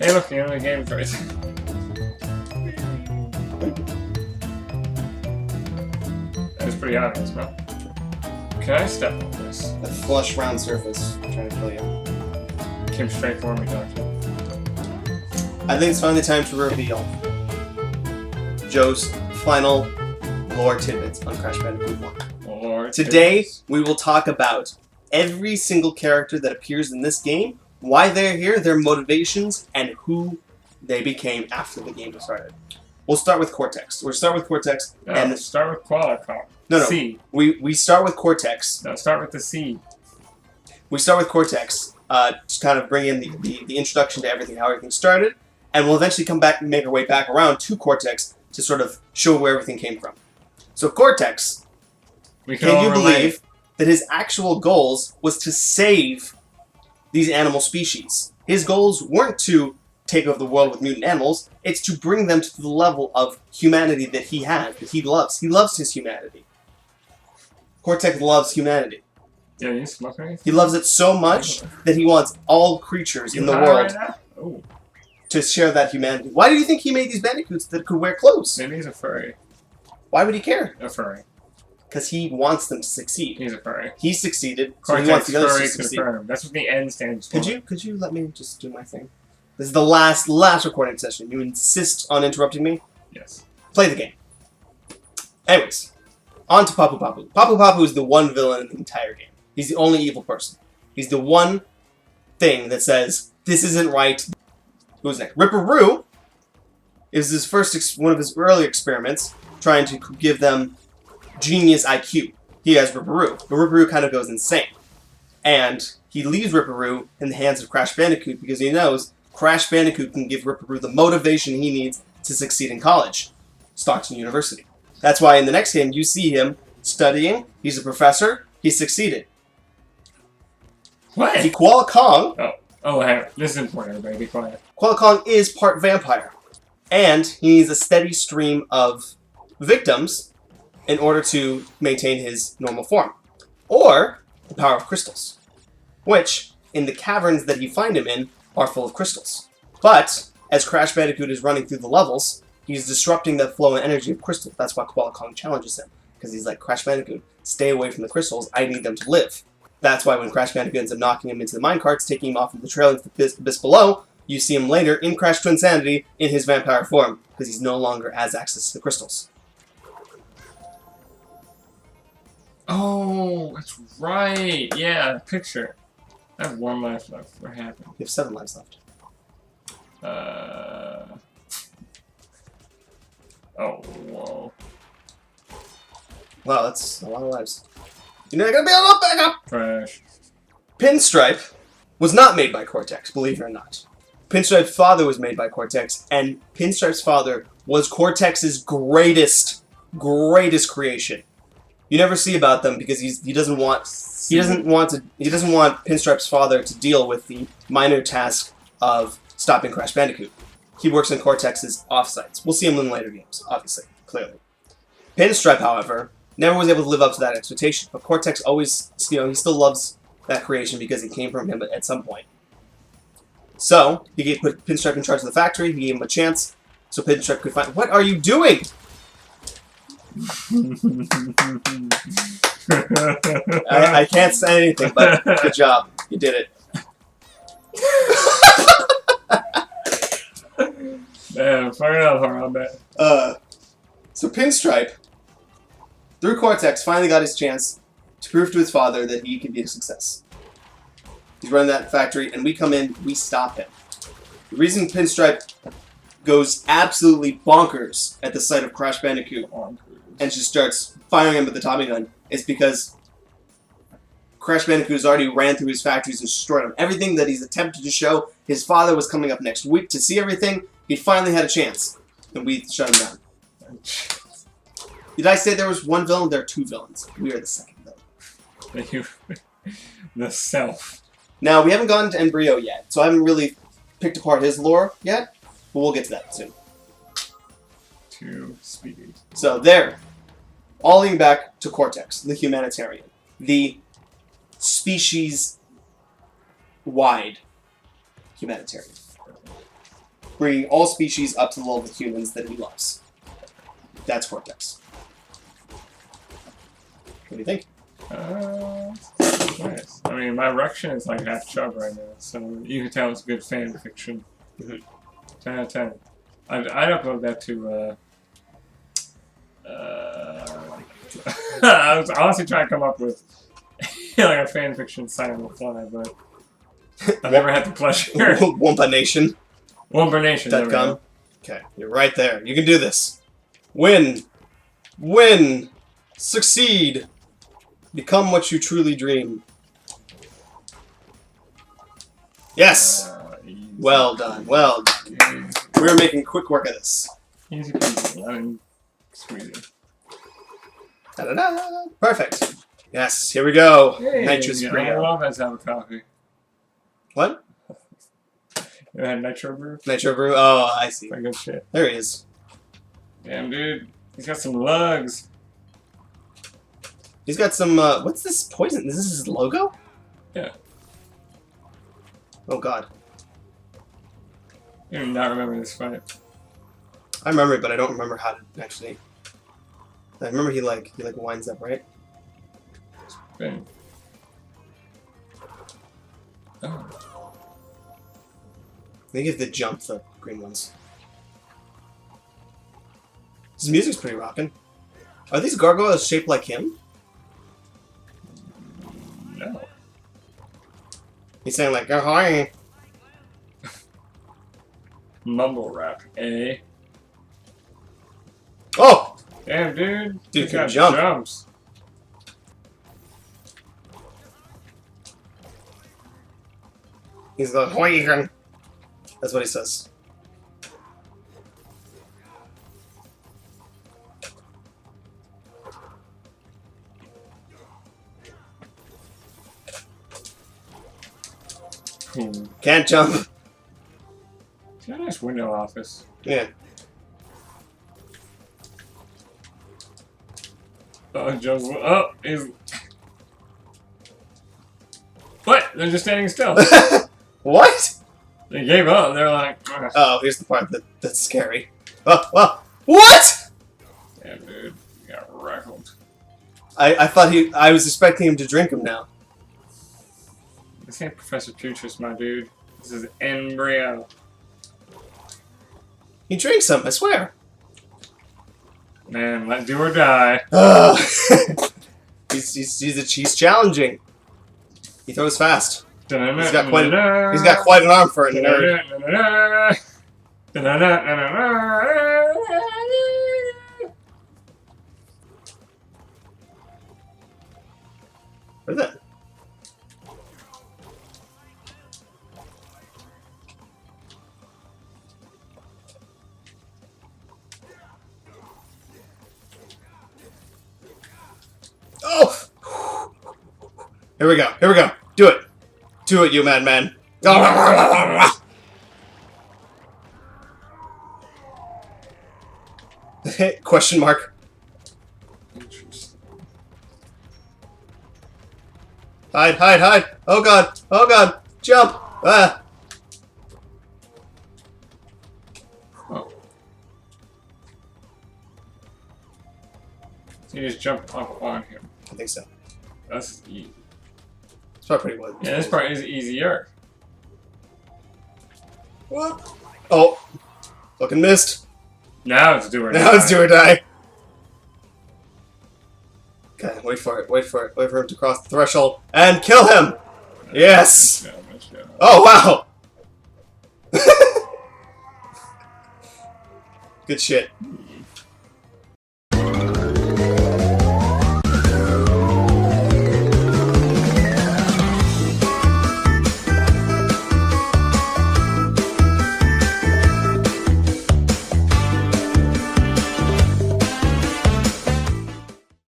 Hey, look, the end of the game first. That's pretty obvious, no? Can I step on this? A flush, round surface. I'm trying to kill you. Came straight for me, Doctor. I think it's finally time to reveal Joe's final lore tidbits on Crash Bandicoot 1. Lord Today, goodness. we will talk about every single character that appears in this game, why they're here, their motivations, and who they became after the game started. We'll start with Cortex. We'll start with Cortex, and start with Qualicon. no, C. we start with Cortex. No, start with the C. We start with Cortex to kind of bring in the introduction to everything, how everything started, and we'll eventually come back and make our way back around to Cortex to sort of show where everything came from. So Cortex, can you believe that his actual goals was to save these animal species? His goals weren't to take over the world with mutant animals, it's to bring them to the level of humanity that he had, that he loves. He loves his humanity. Cortex loves humanity. Yeah, you smoking? He loves it so much that he wants all creatures in the world to share that humanity. Why do you think he made these bandicoots that could wear clothes? Maybe he's a furry. Why would he care? A furry. Because he wants them to succeed. He's a furry. He succeeded, so Cortex he wants the others furry to succeed. confirmed. That's what the N stands for. Could you let me just do my thing? This is the last recording session. You insist on interrupting me? Yes. Play the game. Anyways, on to Papu Papu. Papu Papu is the one villain in the entire game. He's the only evil person. He's the one thing that says, this isn't right. Who's next? Ripperoo is his one of his early experiments, trying to give them genius IQ. He has Ripperoo, but Ripperoo kind of goes insane. And he leaves Ripperoo in the hands of Crash Bandicoot because he knows Crash Bandicoot can give Ripperoo the motivation he needs to succeed in college, Stockton University. That's why in the next game you see him studying, he's a professor, he succeeded. What? Kuala Kong. Oh, hey, this is important, everybody. Be quiet. Kuala Kong is part vampire. And he needs a steady stream of victims in order to maintain his normal form. Or the power of crystals. Which, in the caverns that you find him in, are full of crystals. But, as Crash Bandicoot is running through the levels, he's disrupting the flow and energy of crystals. That's why Kuala Kong challenges him. Because he's like, Crash Bandicoot, stay away from the crystals, I need them to live. That's why when Crash Bandicoot ends up knocking him into the minecarts, taking him off of the trail into the abyss below, you see him later in Crash to Insanity in his vampire form, because he's no longer has access to the crystals. Oh, that's right. Yeah, picture. I have 1 life left. What happened? You have 7 lives left. Oh, whoa. Wow, that's a lot of lives. You're not gonna be able to back up! Crash. Pinstripe was not made by Cortex, believe it or not. Pinstripe's father was made by Cortex, and Pinstripe's father was Cortex's greatest creation. You never see about them because he doesn't want Pinstripe's father to deal with the minor task of stopping Crash Bandicoot. He works in Cortex's offsites. We'll see him in later games, obviously, clearly. Pinstripe, however, never was able to live up to that expectation, but Cortex always, he still loves that creation because it came from him at some point. So, he put Pinstripe in charge of the factory, he gave him a chance, so Pinstripe could find... What are you doing?! I can't say anything, but good job. You did it. Man, fire out hard on that. So Pinstripe, through Cortex, finally got his chance to prove to his father that he could be a success. He's running that factory, and we come in, we stop him. The reason Pinstripe goes absolutely bonkers at the sight of Crash Bandicoot and just starts firing him with the Tommy gun is because Crash Bandicoot has already ran through his factories and destroyed them. Everything that he's attempted to show, his father was coming up next week to see everything. He finally had a chance, and we shut him down. Did I say there was one villain? There are 2 villains. We are the second villain. The self. Now, we haven't gotten to Embryo yet, so I haven't really picked apart his lore yet, but we'll get to that soon. Too speedy. So there, all leading back to Cortex, the humanitarian, the species-wide humanitarian. bringing all species up to the level of humans that he loves. That's Cortex. What do you think? Nice. I mean, my erection is like half chub right now, so you can tell it's good fan fiction. 10 out of 10. I'd upload that to, I was honestly trying to come up with like a fan fiction site on the fly, but I've never had the pleasure. Wampa Nation. WampaNation.com. Okay, you're right there. You can do this. Win. Win. Succeed. Become what you truly dream. Yes! Well done, well done. We're making quick work of this. Easy peasy, lemon squeezy. Da-da-da. Perfect. Yes, here we go. Hey, Nitrus I Brio. love that sound of coffee. What? You had Nitro Brew? Nitro Brew? Oh, I see. Pretty good shit. There he is. Damn, dude. He's got some lugs. He's got some, what's this poison? Is this his logo? Yeah. Oh, God. I do not remember this fight. I remember it, but I don't remember how to actually... I remember he winds up, right? Spin. Oh. I think you have to jump the green ones. His music's pretty rockin'. Are these gargoyles shaped like him? No. He's saying like, ahoy! Mumble rap, eh? Oh! Damn, dude. Dude He's can got jump. Jumps. He's like, ahoy! That's what he says. Cool. Can't jump. It's got a nice window office. Yeah. Oh, Joe's. Oh, he's. What? They're just standing still. What? They gave up. They're like. Ugh. Oh, here's the part that's scary. Oh, what? Damn, dude. You got rattled. I thought I was expecting him to drink him now. This ain't Professor Futurist, my dude. This is Embryo. He drinks them, I swear. Man, let do or die. He's challenging. He throws fast. He's got quite an arm for a nerd. What is that? Oh! Here we go. Here we go. Do it. Do it, you madman. Question mark. Interesting. Hide, hide, hide. Oh god. Oh god. Jump. Ah. Oh. So you just jump up on him. I think so. That's easy. It's probably pretty well. Yeah, this part is easier. What? Oh. Fucking missed. Now it's do or die. Now it's do or die. Okay, wait for it, wait for it, wait for him to cross the threshold and kill him! Yes! Oh, wow! Good shit.